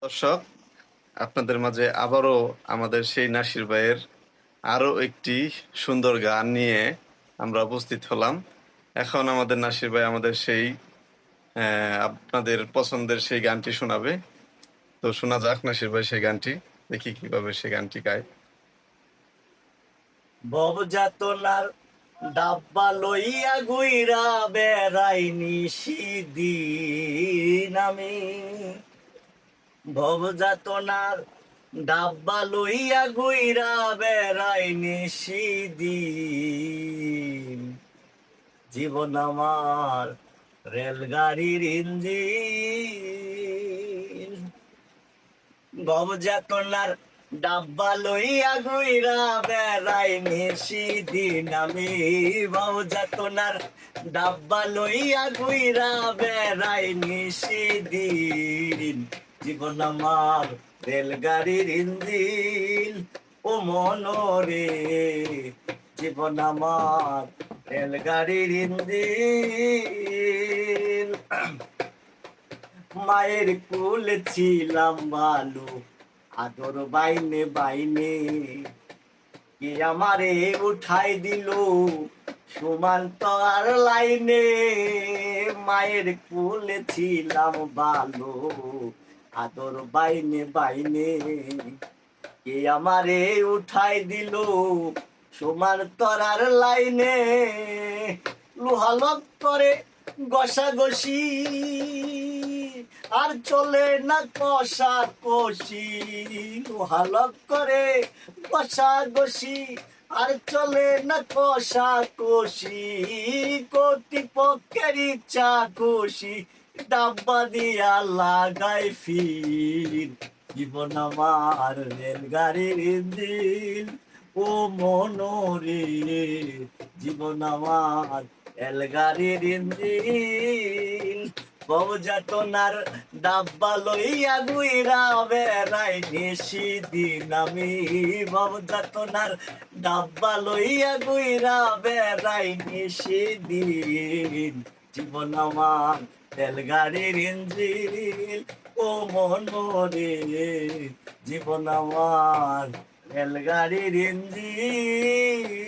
দর্শক, আপনাদের মাঝে আবারও আমাদের সেই নাসির ভাইয়ের আরো একটি সুন্দর গান নিয়ে আমরা উপস্থিত হলাম। এখন আমাদের নাসির ভাই আমাদের সেই আপনাদের পছন্দের সেই গানটি শোনাবে। তো শোনা যাক নাসির ভাই সেই গানটি, দেখি কিভাবে সেই গানটি গায়। ভবযাতনার ডাব্বা লইয়া গুইরা বেড়াই নিশিদিন আমি। ভবযাতনার ডাব্বা লইয়া গুইরা বেড়াই নিশিদিন। জীবন আমার রেলগাড়ির ইঞ্জিন। ভবযাতনার ডাব্বা লইয়া গুইরা বেড়াই নিশিদিন আমি। ভবযাতনার ডাব্বা লইয়া গুইরা বেড়াই নিশিদিন। জীবন আমার রেলগাড়ির ইঞ্জিন ও মনরে। জীবন আমার রেলগাড়ির ইঞ্জিন। মায়ের কুল ছিলাম ভালো, আদর বাইনে বাইনে কে আমারে উঠাই দিল সমান্তর লাইনে। মায়ের কুল ছিলাম ভালো, আদর বাইনে বাইনে কে আমারে উঠাই দিল সমান্তরার লাইনে। লোহালক করে ঘষাঘষি আর চলে না কষা কষি। লোহালক করে ঘষাঘষি আর চলে না কষা কষি। কর্তৃপক্ষের ইচ্ছা খুশি ডাব্বা দিয়া লাগাই ফির। জীবন আমার রেলগাড়ির ইঞ্জিন ও মনরে। জীবন আমার রেলগাড়ির ইঞ্জিন। ভবযাতনার ডাব্বা লইয়া গুইরা বেড়াই নিশিদিন আমি। ভবযাতনার ডাব্বা লইয়া গুইরা বেড়াই নিশিদিন। জীবন আমার রেলগাড়ির ইঞ্জিন ও মনরে। জীবন আমার রেলগাড়ির ইঞ্জিন।